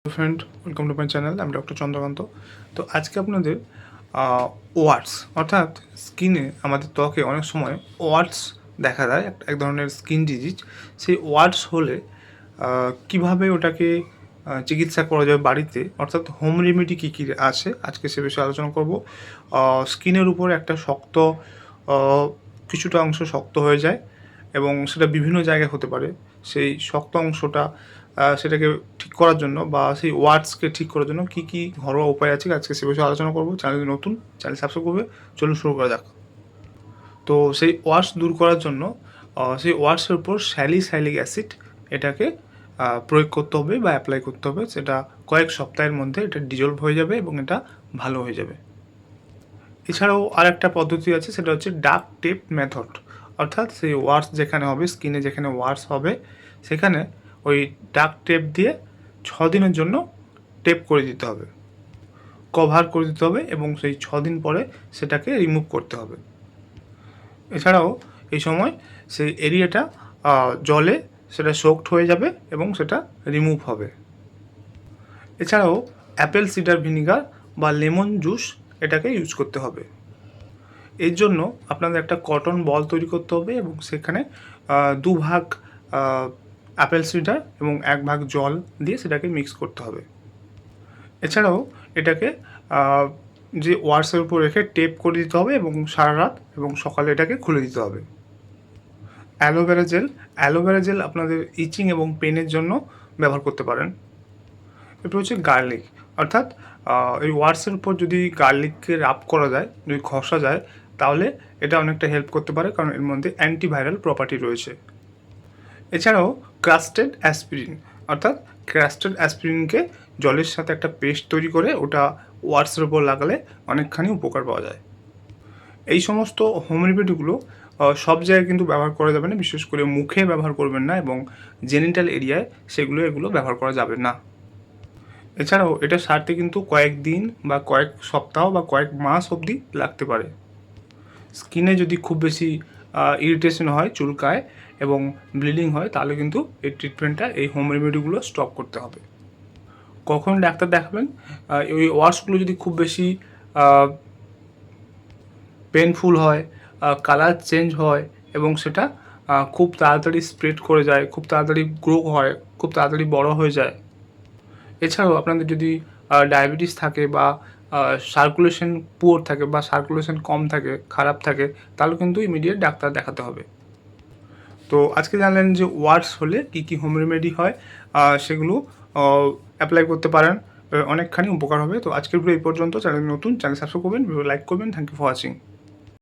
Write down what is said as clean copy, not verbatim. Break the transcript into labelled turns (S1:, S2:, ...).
S1: Friend, welcome to my channel. আমি doctor Chandrakant. তো আজকে আপনাদের ওয়ার্ডস অর্থাৎ স্কিনে আমাদের ত্বকে অনেক সময় ওয়ার্ডস দেখা দেয়, এক ধরনের স্কিন ডিজিজ। সেই ওয়ার্ডস হলে কিভাবে ওটাকে চিকিৎসা করা যাবে বাড়িতে, অর্থাৎ হোম রেমেডি কী কী আছে আজকে সে বিষয়ে আলোচনা করব। স্কিনের উপর একটা শক্ত কিছুটা অংশ শক্ত হয়ে যায় এবং সেটা বিভিন্ন জায়গায় হতে পারে। সেই শক্ত অংশটা সেটাকে ঠিক করার জন্য বা সেই ওয়ার্ডসকে ঠিক করার জন্য কী কী ঘরোয়া উপায় আছে আজকে সে বিষয়ে আলোচনা করব। চ্যানেল নতুন, চ্যানেল সাবস্ক্রাইব করবে। চলুন শুরু করা যাক। তো সেই ওয়ার্ডস দূর করার জন্য সেই ওয়ার্ডসের উপর স্যালিসাইলিক অ্যাসিড এটাকে প্রয়োগ করতে হবে বা অ্যাপ্লাই করতে হবে। সেটা কয়েক সপ্তাহের মধ্যে এটা ডিজলভ হয়ে যাবে এবং এটা ভালো হয়ে যাবে। এছাড়াও আরেকটা পদ্ধতি আছে, সেটা হচ্ছে ডাক টেপ মেথড। অর্থাৎ সেই ওয়ার্ডস যেখানে হবে, স্কিনে যেখানে ওয়ার্ডস হবে, সেখানে ওই ডাক টেপ দিয়ে 6 দিনের জন্য টেপ করে দিতে হবে, কভার করে দিতে হবে এবং সেই 6 দিন পরে সেটাকে রিমুভ করতে হবে। এছাড়াও এই সময় সেই এরিয়াটা জলে সেটা সোকড হয়ে যাবে এবং সেটা রিমুভ হবে। এছাড়াও অ্যাপেল সিডার ভিনিগার বা লেমন জুস এটাকে ইউজ করতে হবে। এর জন্য আপনাদের একটা কটন বল তৈরি করতে হবে এবং সেখানে 2 ভাগ অ্যাপেল সিডার এবং 1 ভাগ জল দিয়ে সেটাকে মিক্স করতে হবে। এছাড়াও এটাকে যে ওয়ার্ডসের উপর রেখে টেপ করে দিতে হবে এবং সারা রাত এবং সকালে এটাকে খুলে দিতে হবে। অ্যালোভেরা জেল আপনাদের ইচিং এবং পেনের জন্য ব্যবহার করতে পারেন। এরপর হচ্ছে গার্লিক, অর্থাৎ এই ওয়ার্ডসের উপর যদি গার্লিককে রাব করা যায়, যদি ঘষা যায়, তাহলে এটা অনেকটা হেল্প করতে পারে, কারণ এর মধ্যে অ্যান্টিভাইরাল প্রপার্টি রয়েছে। এছাড়াও ক্রাস্টেড অ্যাসপিরিন, অর্থাৎ ক্রাস্টেড অ্যাসপিরিনকে জলের সাথে একটা পেস্ট তৈরি করে ওটা ওয়ার্ডসের উপর লাগালে অনেকখানি উপকার পাওয়া যায়। এই সমস্ত হোম রেমেডিগুলো সব জায়গায় কিন্তু ব্যবহার করা যাবে না, বিশেষ করে মুখে ব্যবহার করবেন না এবং জেনিটাল এরিয়ায় এগুলো ব্যবহার করা যাবে না। এছাড়াও এটা সারতে কিন্তু কয়েক দিন বা কয়েক সপ্তাহ বা কয়েক মাস অবধি লাগতে পারে। স্কিনে যদি খুব বেশি ইরিটেশন হয়, চুলকায় এবং ব্লিডিং হয়, তাহলে কিন্তু এই ট্রিটমেন্টটা, এই হোম রেমেডিগুলো স্টপ করতে হবে। কখন ডাক্তার দেখাবেন? ওই ওয়ার্ডসগুলো যদি খুব বেশি পেনফুল হয়, কালার চেঞ্জ হয় এবং সেটা খুব তাড়াতাড়ি স্প্রেড করে যায়, খুব তাড়াতাড়ি গ্রো হয়, খুব তাড়াতাড়ি বড় হয়ে যায়। এছাড়াও আপনাদের যদি ডায়াবেটিস থাকে বা সার্কুলেশন পুয়ার থাকে বা সার্কুলেশন কম থাকে, খারাপ থাকে, তাহলে কিন্তু ইমিডিয়েট ডাক্তার দেখাতে হবে। তো আজকে জানলেন যে ওয়ার্ডস হলে কী কী হোম রেমেডি হয়, সেগুলো অ্যাপ্লাই করতে পারেন, অনেকখানি উপকার হবে। তো আজকের ভিডিও এই পর্যন্ত। চ্যানেল নতুন, চ্যানেল সাবস্ক্রাইব করবেন, ভিডিও লাইক করবেন। Thank you for watching.